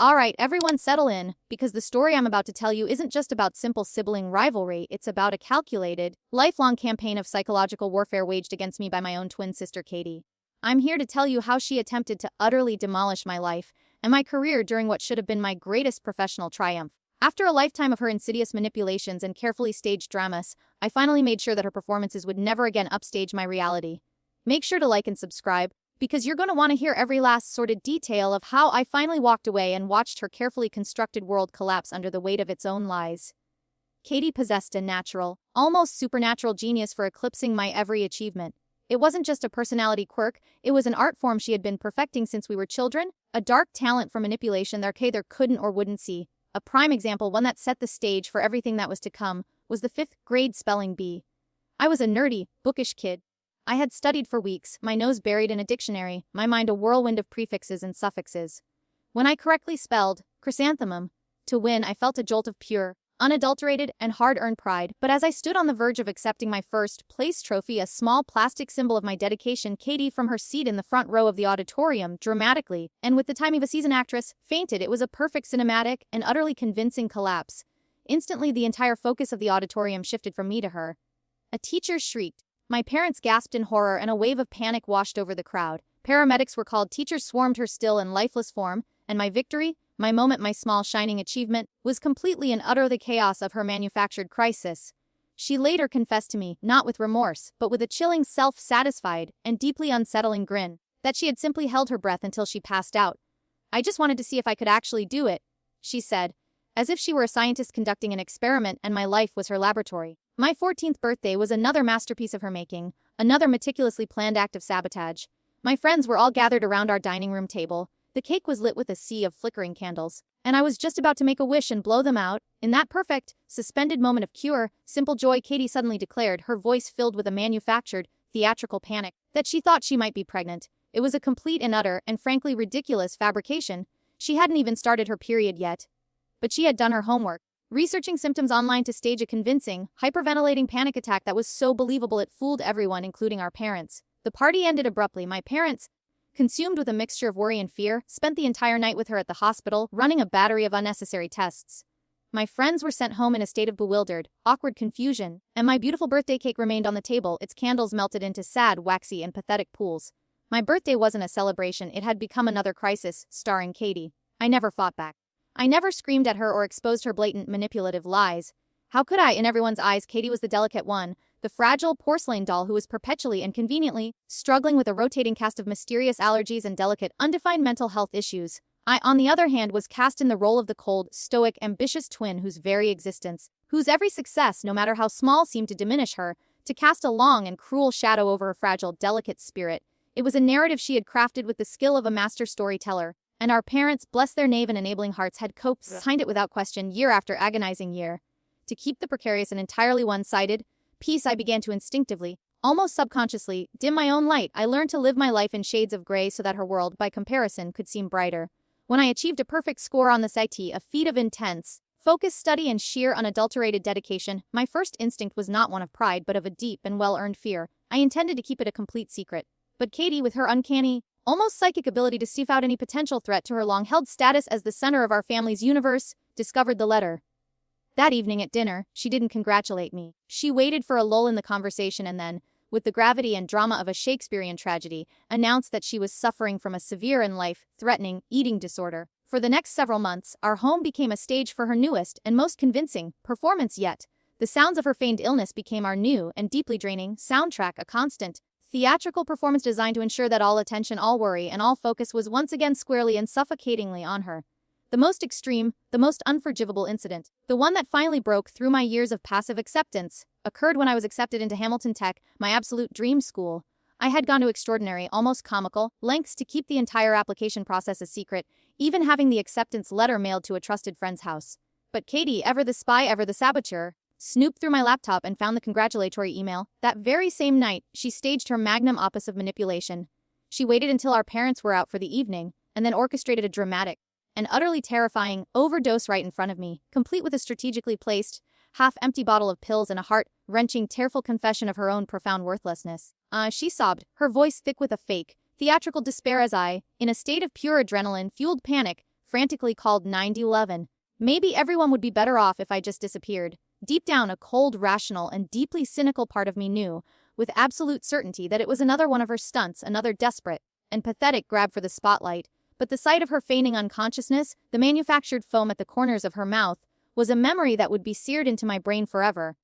Alright, everyone settle in, because the story I'm about to tell you isn't just about simple sibling rivalry, it's about a calculated, lifelong campaign of psychological warfare waged against me by my own twin sister Katie. I'm here to tell you how she attempted to utterly demolish my life and my career during what should have been my greatest professional triumph. After a lifetime of her insidious manipulations and carefully staged dramas, I finally made sure that her performances would never again upstage my reality. Make sure to like and subscribe, because you're going to want to hear every last sordid detail of how I finally walked away and watched her carefully constructed world collapse under the weight of its own lies. Katie possessed a natural, almost supernatural genius for eclipsing my every achievement. It wasn't just a personality quirk, it was an art form she had been perfecting since we were children, a dark talent for manipulation that Katie couldn't or wouldn't see. A prime example, one that set the stage for everything that was to come, was the 5th grade spelling bee. I was a nerdy, bookish kid. I had studied for weeks, my nose buried in a dictionary, my mind a whirlwind of prefixes and suffixes. When I correctly spelled chrysanthemum, to win I felt a jolt of pure, unadulterated, and hard-earned pride, but as I stood on the verge of accepting my first place trophy, a small plastic symbol of my dedication, Katie, from her seat in the front row of the auditorium, dramatically, and with the timing of a seasoned actress, fainted. It was a perfect cinematic and utterly convincing collapse. Instantly, the entire focus of the auditorium shifted from me to her. A teacher shrieked. My parents gasped in horror, and a wave of panic washed over the crowd. Paramedics were called, teachers swarmed her still and lifeless form, and my victory, my moment, my small shining achievement, was completely and utter the chaos of her manufactured crisis. She later confessed to me, not with remorse, but with a chilling, self-satisfied, and deeply unsettling grin, that she had simply held her breath until she passed out. "I just wanted to see if I could actually do it," she said, as if she were a scientist conducting an experiment and my life was her laboratory. My 14th birthday was another masterpiece of her making, another meticulously planned act of sabotage. My friends were all gathered around our dining room table. The cake was lit with a sea of flickering candles, and I was just about to make a wish and blow them out. In that perfect, suspended moment of pure, simple joy, Katie suddenly declared, her voice filled with a manufactured, theatrical panic, that she thought she might be pregnant. It was a complete and utter, and frankly ridiculous, fabrication. She hadn't even started her period yet. But she had done her homework, researching symptoms online to stage a convincing, hyperventilating panic attack that was so believable it fooled everyone, including our parents. The party ended abruptly. My parents, consumed with a mixture of worry and fear, spent the entire night with her at the hospital, running a battery of unnecessary tests. My friends were sent home in a state of bewildered, awkward confusion, and my beautiful birthday cake remained on the table, its candles melted into sad, waxy, and pathetic pools. My birthday wasn't a celebration, it had become another crisis, starring Katie. I never fought back. I never screamed at her or exposed her blatant, manipulative lies. How could I? In everyone's eyes, Katie was the delicate one, the fragile porcelain doll who was perpetually and conveniently struggling with a rotating cast of mysterious allergies and delicate, undefined mental health issues. I, on the other hand, was cast in the role of the cold, stoic, ambitious twin whose very existence, whose every success, no matter how small, seemed to diminish her, to cast a long and cruel shadow over her fragile, delicate spirit. It was a narrative she had crafted with the skill of a master storyteller, and our parents, bless their naive and enabling hearts, had co-signed it without question year after agonizing year. To keep the precarious and entirely one-sided peace, I began to instinctively, almost subconsciously, dim my own light. I learned to live my life in shades of gray so that her world, by comparison, could seem brighter. When I achieved a perfect score on the SAT, a feat of intense, focused study and sheer unadulterated dedication, my first instinct was not one of pride but of a deep and well-earned fear. I intended to keep it a complete secret. But Katie, with her uncanny, almost psychic ability to sniff out any potential threat to her long-held status as the center of our family's universe, discovered the letter. That evening at dinner, she didn't congratulate me. She waited for a lull in the conversation and then, with the gravity and drama of a Shakespearean tragedy, announced that she was suffering from a severe and life-threatening eating disorder. For the next several months, our home became a stage for her newest and most convincing performance yet. The sounds of her feigned illness became our new and deeply draining soundtrack, a constant, theatrical performance designed to ensure that all attention, all worry, and all focus was once again squarely and suffocatingly on her. The most extreme, the most unforgivable incident, the one that finally broke through my years of passive acceptance, occurred when I was accepted into Hamilton Tech, my absolute dream school. I had gone to extraordinary, almost comical, lengths to keep the entire application process a secret, even having the acceptance letter mailed to a trusted friend's house. But Katie, ever the spy, ever the saboteur, snooped through my laptop and found the congratulatory email. That very same night, she staged her magnum opus of manipulation. She waited until our parents were out for the evening, and then orchestrated a dramatic, an utterly terrifying overdose right in front of me, complete with a strategically placed, half-empty bottle of pills and a heart-wrenching, tearful confession of her own profound worthlessness. She sobbed, her voice thick with a fake, theatrical despair as I, in a state of pure adrenaline-fueled panic, frantically called 911. Maybe everyone would be better off if I just disappeared. Deep down, a cold, rational, and deeply cynical part of me knew, with absolute certainty, that it was another one of her stunts, another desperate and pathetic grab for the spotlight. But the sight of her feigning unconsciousness, the manufactured foam at the corners of her mouth, was a memory that would be seared into my brain forever.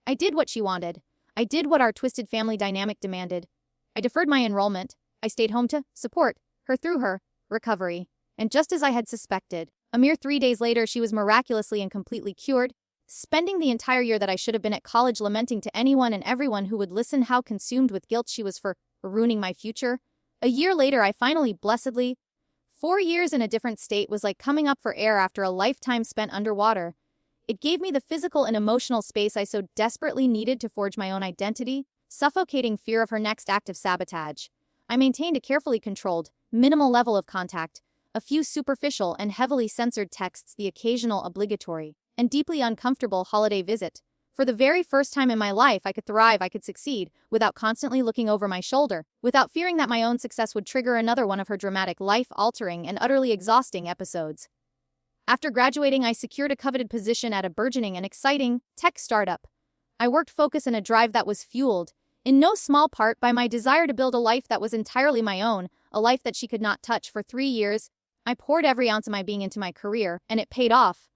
I did what she wanted. I did what our twisted family dynamic demanded. I deferred my enrollment. I stayed home to support her through her recovery. And just as I had suspected, a mere 3 days later, she was miraculously and completely cured, spending the entire year that I should have been at college lamenting to anyone and everyone who would listen how consumed with guilt she was for ruining my future. A year later, I finally, blessedly, 4 years in a different state was like coming up for air after a lifetime spent underwater. It gave me the physical and emotional space I so desperately needed to forge my own identity, suffocating fear of her next act of sabotage. I maintained a carefully controlled, minimal level of contact, a few superficial and heavily censored texts, the occasional obligatory and deeply uncomfortable holiday visit. For the very first time in my life, I could thrive, I could succeed, without constantly looking over my shoulder, without fearing that my own success would trigger another one of her dramatic, life-altering, and utterly exhausting episodes. After graduating, I secured a coveted position at a burgeoning and exciting tech startup. I worked focus and a drive that was fueled, in no small part, by my desire to build a life that was entirely my own, a life that she could not touch. For 3 years, I poured every ounce of my being into my career, and it paid off.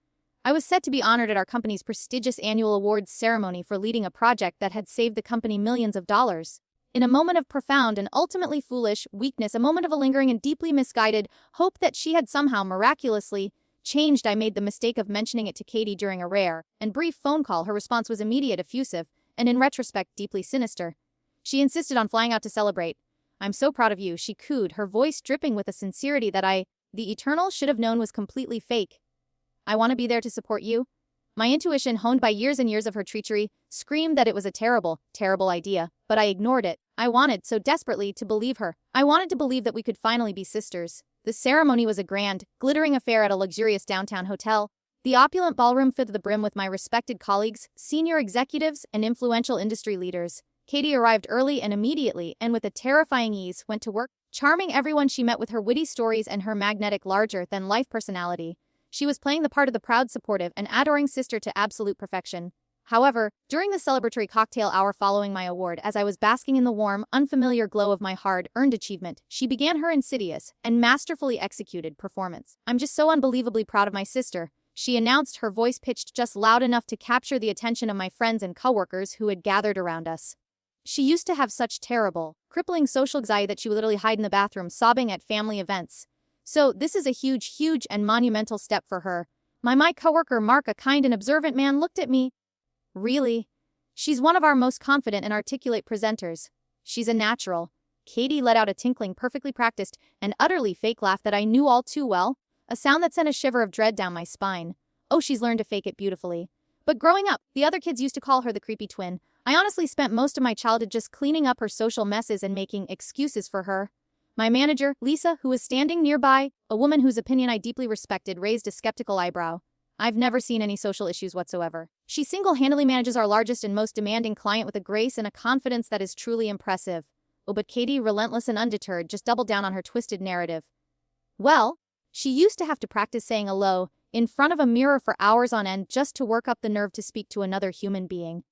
I was set to be honored at our company's prestigious annual awards ceremony for leading a project that had saved the company millions of dollars. In a moment of profound and ultimately foolish weakness, a moment of a lingering and deeply misguided hope that she had somehow miraculously changed, I made the mistake of mentioning it to Katie during a rare and brief phone call. Her response was immediate, effusive, and in retrospect deeply sinister. She insisted on flying out to celebrate. "I'm so proud of you," she cooed, her voice dripping with a sincerity that I, the eternal, should have known was completely fake. "I want to be there to support you." My intuition, honed by years and years of her treachery, screamed that it was a terrible, terrible idea, but I ignored it. I wanted so desperately to believe her. I wanted to believe that we could finally be sisters. The ceremony was a grand, glittering affair at a luxurious downtown hotel. The opulent ballroom filled to the brim with my respected colleagues, senior executives, and influential industry leaders. Katie arrived early and immediately, and with a terrifying ease, went to work, charming everyone she met with her witty stories and her magnetic, larger-than-life personality. She was playing the part of the proud, supportive, and adoring sister to absolute perfection. However, during the celebratory cocktail hour following my award, as I was basking in the warm, unfamiliar glow of my hard-earned achievement, she began her insidious and masterfully executed performance. "I'm just so unbelievably proud of my sister," she announced, her voice pitched just loud enough to capture the attention of my friends and coworkers who had gathered around us. She used to have such terrible, crippling social anxiety that she would literally hide in the bathroom, sobbing at family events. So this is a huge and monumental step for her. My coworker Mark, a kind and observant man, looked at me. "Really? She's one of our most confident and articulate presenters. She's a natural." Katie let out a tinkling, perfectly practiced, and utterly fake laugh that I knew all too well, a sound that sent a shiver of dread down my spine. "Oh, she's learned to fake it beautifully." But growing up, the other kids used to call her the creepy twin. I honestly spent most of my childhood just cleaning up her social messes and making excuses for her. My manager, Lisa, who was standing nearby, a woman whose opinion I deeply respected, raised a skeptical eyebrow. "I've never seen any social issues whatsoever. She single-handedly manages our largest and most demanding client with a grace and a confidence that is truly impressive." Oh, but Katie, relentless and undeterred, just doubled down on her twisted narrative. "Well, she used to have to practice saying hello in front of a mirror for hours on end just to work up the nerve to speak to another human being."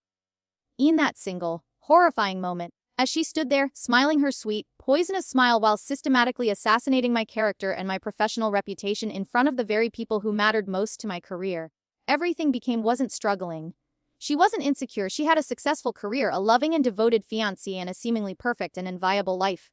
In that single, horrifying moment, as she stood there, smiling her sweet, poisonous smile while systematically assassinating my character and my professional reputation in front of the very people who mattered most to my career, everything wasn't struggling. She wasn't insecure, she had a successful career, a loving and devoted fiancé, and a seemingly perfect and inviolable life.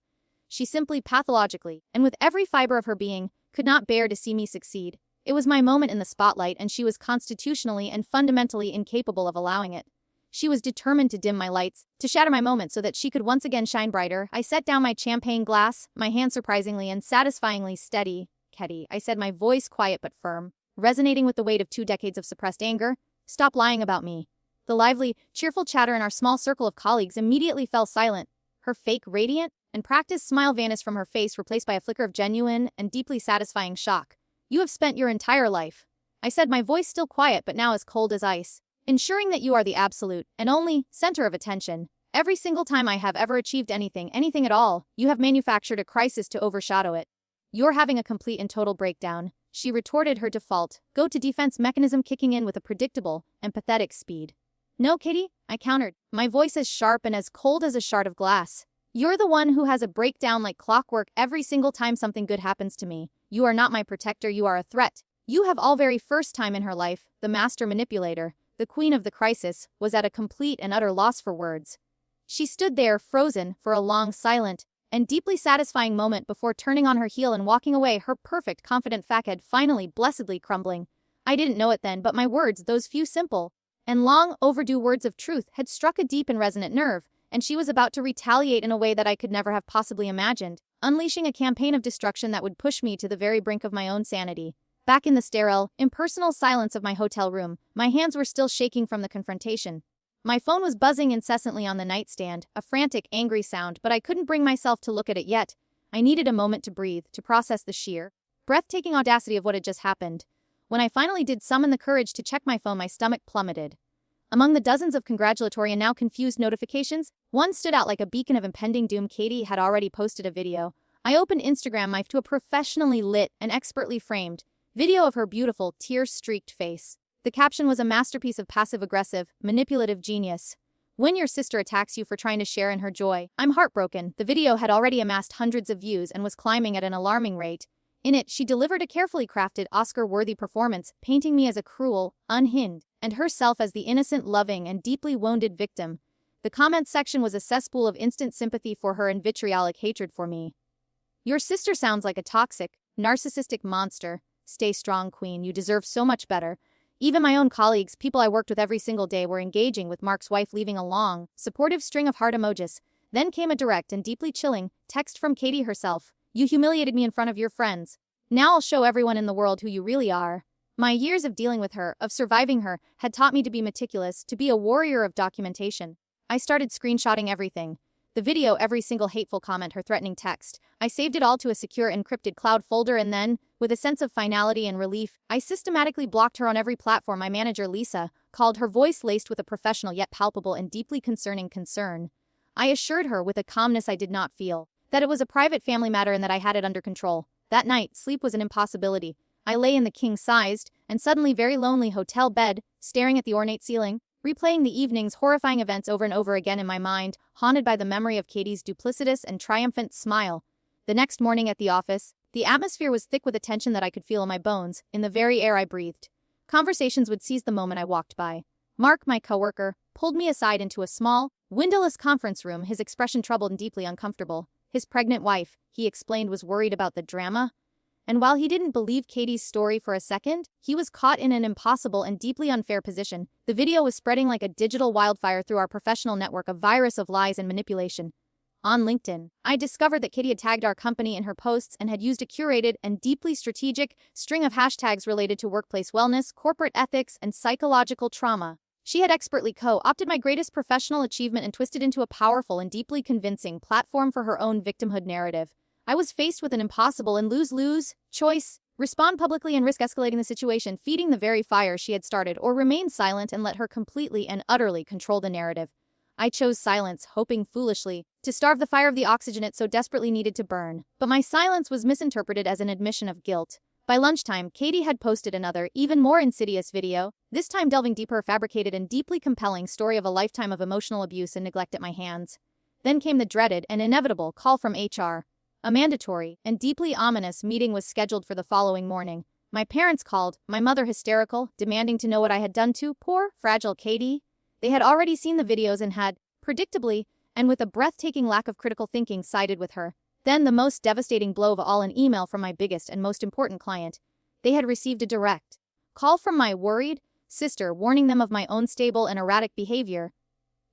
She simply, pathologically, and with every fiber of her being, could not bear to see me succeed. It was my moment in the spotlight, and she was constitutionally and fundamentally incapable of allowing it. She was determined to dim my lights, to shatter my moment so that she could once again shine brighter. I set down my champagne glass, my hand surprisingly and satisfyingly steady. "Katie," I said, my voice quiet but firm, resonating with the weight of 2 decades of suppressed anger, "stop lying about me." The lively, cheerful chatter in our small circle of colleagues immediately fell silent. Her fake, radiant, and practiced smile vanished from her face, replaced by a flicker of genuine and deeply satisfying shock. "You have spent your entire life," I said, my voice still quiet but now as cold as ice, "ensuring that you are the absolute and only center of attention. Every single time I have ever achieved anything at all, you have manufactured a crisis to overshadow it. You're having a complete and total breakdown." she retorted, her default go-to defense mechanism kicking in with a predictable and pathetic speed. No, Katie, I countered, my voice as sharp and as cold as a shard of glass. You're the one who has a breakdown like clockwork every single time something good happens to me. You are not my protector, you are a threat. You have all very first time in her life, the master manipulator, the queen of the crisis, was at a complete and utter loss for words. She stood there, frozen, for a long, silent, and deeply satisfying moment before turning on her heel and walking away, her perfect, confident facade finally blessedly crumbling. I didn't know it then, but my words, those few simple and long overdue words of truth, had struck a deep and resonant nerve, and she was about to retaliate in a way that I could never have possibly imagined, unleashing a campaign of destruction that would push me to the very brink of my own sanity. Back in the sterile, impersonal silence of my hotel room, my hands were still shaking from the confrontation. My phone was buzzing incessantly on the nightstand, a frantic, angry sound, but I couldn't bring myself to look at it yet. I needed a moment to breathe, to process the sheer, breathtaking audacity of what had just happened. When I finally did summon the courage to check my phone, my stomach plummeted. Among the dozens of congratulatory and now confused notifications, one stood out like a beacon of impending doom. Katie had already posted a video. I opened Instagram to a professionally lit and expertly framed video of her beautiful, tear-streaked face. The caption was a masterpiece of passive-aggressive, manipulative genius. When your sister attacks you for trying to share in her joy, I'm heartbroken. The video had already amassed hundreds of views and was climbing at an alarming rate. In it, she delivered a carefully crafted, Oscar-worthy performance, painting me as a cruel, unhinged, and herself as the innocent, loving, and deeply wounded victim. The comments section was a cesspool of instant sympathy for her and vitriolic hatred for me. Your sister sounds like a toxic, narcissistic monster. Stay strong, queen, you deserve so much better. Even my own colleagues, people I worked with every single day, were engaging with Mark's wife, leaving a long, supportive string of heart emojis. Then came a direct and deeply chilling text from Katie herself. You humiliated me in front of your friends. Now I'll show everyone in the world who you really are. My years of dealing with her, of surviving her, had taught me to be meticulous, to be a warrior of documentation. I started screenshotting everything. The video, every single hateful comment, her threatening text. I saved it all to a secure encrypted cloud folder and then, with a sense of finality and relief, I systematically blocked her on every platform. My manager, Lisa, called, her voice laced with a professional yet palpable and deeply concerning concern. I assured her, with a calmness I did not feel, that it was a private family matter and that I had it under control. That night, sleep was an impossibility. I lay in the king-sized, and suddenly very lonely hotel bed, staring at the ornate ceiling, replaying the evening's horrifying events over and over again in my mind, haunted by the memory of Katie's duplicitous and triumphant smile. The next morning at the office, the atmosphere was thick with a tension that I could feel in my bones, in the very air I breathed. Conversations would seize the moment I walked by. Mark, my coworker, pulled me aside into a small, windowless conference room, his expression troubled and deeply uncomfortable. His pregnant wife, he explained, was worried about the drama. And while he didn't believe Katie's story for a second, he was caught in an impossible and deeply unfair position. The video was spreading like a digital wildfire through our professional network, a virus of lies and manipulation. On LinkedIn, I discovered that Katie had tagged our company in her posts and had used a curated and deeply strategic string of hashtags related to workplace wellness, corporate ethics, and psychological trauma. She had expertly co-opted my greatest professional achievement and twisted into a powerful and deeply convincing platform for her own victimhood narrative. I was faced with an impossible and lose-lose choice: respond publicly and risk escalating the situation, feeding the very fire she had started, or remain silent and let her completely and utterly control the narrative. I chose silence, hoping foolishly to starve the fire of the oxygen it so desperately needed to burn. But my silence was misinterpreted as an admission of guilt. By lunchtime, Katie had posted another, even more insidious video, this time delving deeper, fabricated and deeply compelling story of a lifetime of emotional abuse and neglect at my hands. Then came the dreaded and inevitable call from HR. A mandatory and deeply ominous meeting was scheduled for the following morning. My parents called, my mother hysterical, demanding to know what I had done to poor, fragile Katie. They had already seen the videos and had, predictably, and with a breathtaking lack of critical thinking, sided with her. Then the most devastating blow of all, an email from my biggest and most important client. They had received a direct call from my worried sister warning them of my own unstable and erratic behavior.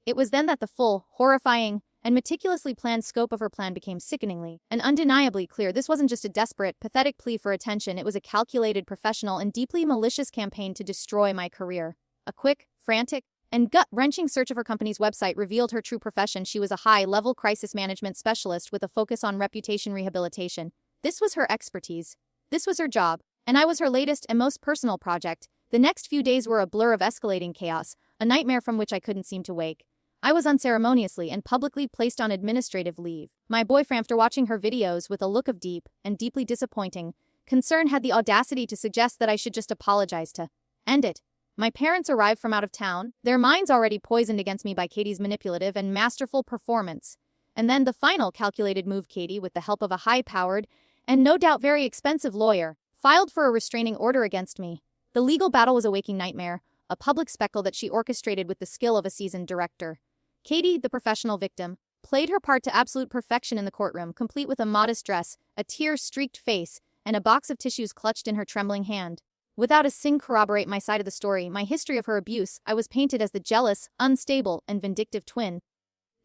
It was then that the full, horrifying, and meticulously planned scope of her plan became sickeningly and undeniably clear. This wasn't just a desperate, pathetic plea for attention, it was a calculated, professional, and deeply malicious campaign to destroy my career. A quick, frantic, and gut-wrenching search of her company's website revealed her true profession. She was a high-level crisis management specialist with a focus on reputation rehabilitation. This was her expertise. This was her job, and I was her latest and most personal project. The next few days were a blur of escalating chaos, a nightmare from which I couldn't seem to wake. I was unceremoniously and publicly placed on administrative leave. My boyfriend, after watching her videos with a look of deep and deeply disappointing Concern had the audacity to suggest that I should just apologize to end it. My parents arrived from out of town, their minds already poisoned against me by Katie's manipulative and masterful performance. And then the final calculated move: Katie, with the help of a high-powered and no doubt very expensive lawyer, filed for a restraining order against me. The legal battle was a waking nightmare, a public spectacle that she orchestrated with the skill of a seasoned director. Katie, the professional victim, played her part to absolute perfection in the courtroom, complete with a modest dress, a tear-streaked face, and a box of tissues clutched in her trembling hand. Without a sing corroborate my side of the story, my history of her abuse, I was painted as the jealous, unstable, and vindictive twin.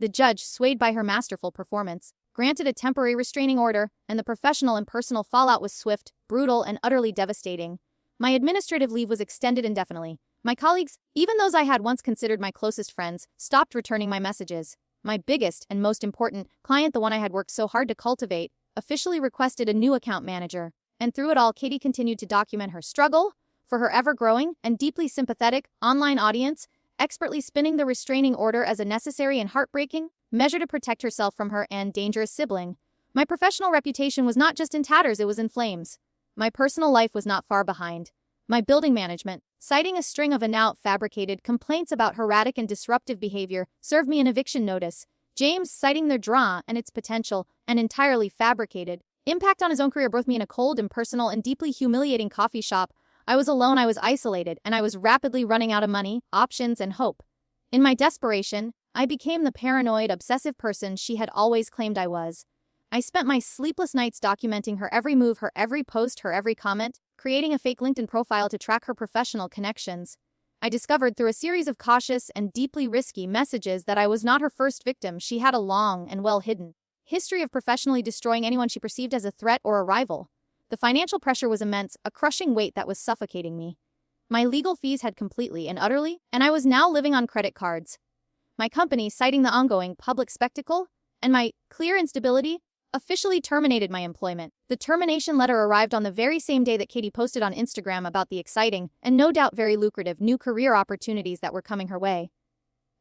The judge, swayed by her masterful performance, granted a temporary restraining order, and the professional and personal fallout was swift, brutal, and utterly devastating. My administrative leave was extended indefinitely. My colleagues, even those I had once considered my closest friends, stopped returning my messages. My biggest and most important client, the one I had worked so hard to cultivate, officially requested a new account manager. And through it all, Katie continued to document her struggle for her ever-growing and deeply sympathetic online audience, expertly spinning the restraining order as a necessary and heartbreaking measure to protect herself from her and dangerous sibling. My professional reputation was not just in tatters, it was in flames. My personal life was not far behind. My building management, citing a string of now fabricated complaints about erratic and disruptive behavior, served me an eviction notice. James, citing their drama and its potential, and entirely fabricated impact on his own career, both me in a cold, impersonal, and deeply humiliating coffee shop. I was alone, I was isolated, and I was rapidly running out of money, options, and hope. In my desperation, I became the paranoid, obsessive person she had always claimed I was. I spent my sleepless nights documenting her every move, her every post, her every comment, creating a fake LinkedIn profile to track her professional connections. I discovered through a series of cautious and deeply risky messages that I was not her first victim. She had a long and well-hidden history of professionally destroying anyone she perceived as a threat or a rival. The financial pressure was immense, a crushing weight that was suffocating me. My legal fees had completely and utterly, and I was now living on credit cards. My company, citing the ongoing public spectacle and my clear instability, officially terminated my employment. The termination letter arrived on the very same day that Katie posted on Instagram about the exciting and no doubt very lucrative new career opportunities that were coming her way.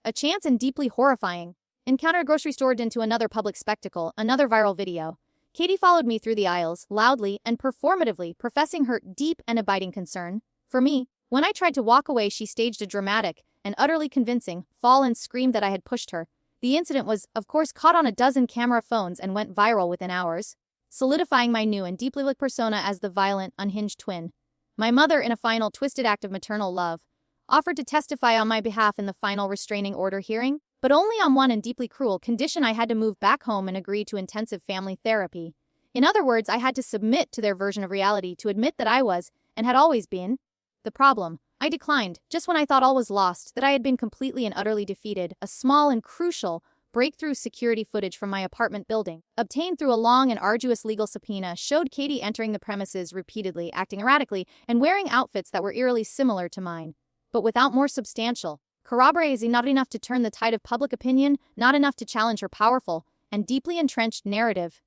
A chance and deeply horrifying encounter at a grocery store into another public spectacle, another viral video. Katie followed me through the aisles, loudly and performatively professing her deep and abiding concern for me. When I tried to walk away, she staged a dramatic and utterly convincing fall and screamed that I had pushed her. The incident was, of course, caught on a dozen camera phones and went viral within hours, solidifying my new and deeply lit persona as the violent, unhinged twin. My mother, in a final twisted act of maternal love, offered to testify on my behalf in the final restraining order hearing, but only on one and deeply cruel condition: I had to move back home and agree to intensive family therapy. In other words, I had to submit to their version of reality, to admit that I was, and had always been, the problem. I declined, just when I thought all was lost, that I had been completely and utterly defeated. A small and crucial breakthrough security footage from my apartment building, obtained through a long and arduous legal subpoena, showed Katie entering the premises repeatedly, acting erratically, and wearing outfits that were eerily similar to mine, but without more substantial corroboration. Not enough to turn the tide of public opinion, not enough to challenge her powerful and deeply entrenched narrative.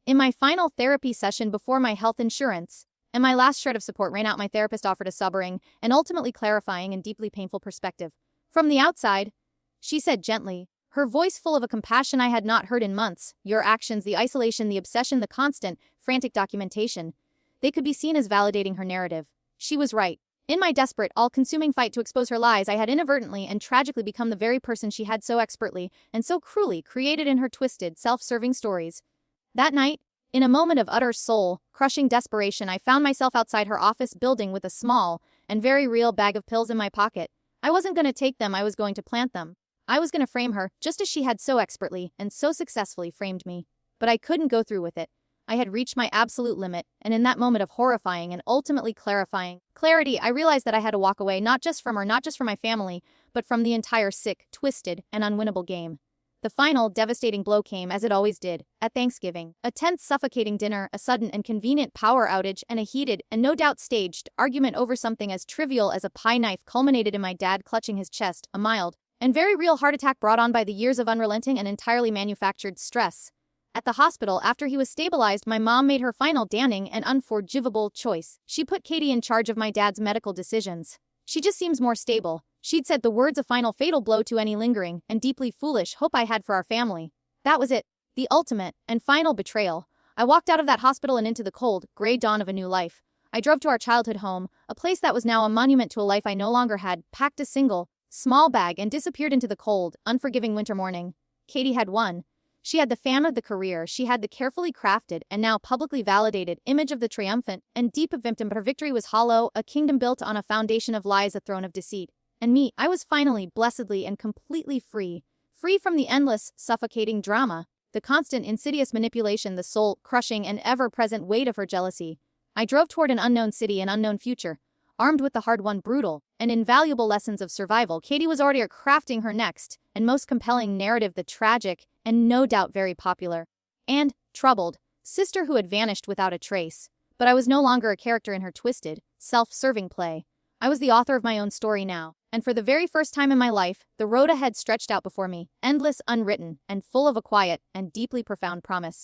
In my final therapy session before my health insurance and my last shred of support ran out, my therapist offered a sobering and ultimately clarifying and deeply painful perspective. From the outside, she said gently, her voice full of a compassion I had not heard in months, your actions, the isolation, the obsession, the constant, frantic documentation, they could be seen as validating her narrative. She was right. In my desperate, all-consuming fight to expose her lies, I had inadvertently and tragically become the very person she had so expertly and so cruelly created in her twisted, self-serving stories. That night, in a moment of utter soul-crushing desperation, I found myself outside her office building with a small and very real bag of pills in my pocket. I wasn't going to take them, I was going to plant them. I was going to frame her, just as she had so expertly and so successfully framed me. But I couldn't go through with it. I had reached my absolute limit, and in that moment of horrifying and ultimately clarifying clarity, I realized that I had to walk away, not just from her, not just from my family, but from the entire sick, twisted, and unwinnable game. The final, devastating blow came, as it always did, at Thanksgiving. A tense, suffocating dinner, a sudden and convenient power outage, and a heated, and no doubt staged, argument over something as trivial as a pie knife culminated in my dad clutching his chest, a mild and very real heart attack brought on by the years of unrelenting and entirely manufactured stress. At the hospital, after he was stabilized, my mom made her final damning and unforgivable choice. She put Katie in charge of my dad's medical decisions. She just seems more stable. She'd said the words, a final fatal blow to any lingering and deeply foolish hope I had for our family. That was it. The ultimate and final betrayal. I walked out of that hospital and into the cold, gray dawn of a new life. I drove to our childhood home, a place that was now a monument to a life I no longer had, packed a single, small bag and disappeared into the cold, unforgiving winter morning. Katie had won. She had the fame of the career, she had the carefully crafted and now publicly validated image of the triumphant and deep of victim, but her victory was hollow, a kingdom built on a foundation of lies, a throne of deceit. And me, I was finally, blessedly and completely free. Free from the endless, suffocating drama, the constant insidious manipulation, the soul-crushing and ever-present weight of her jealousy. I drove toward an unknown city, an unknown future. Armed with the hard-won, brutal, and invaluable lessons of survival, Katie was already crafting her next and most compelling narrative, the tragic, and no doubt very popular, and troubled, sister who had vanished without a trace. But I was no longer a character in her twisted, self-serving play. I was the author of my own story now, and for the very first time in my life, the road ahead stretched out before me, endless, unwritten, and full of a quiet and deeply profound promise.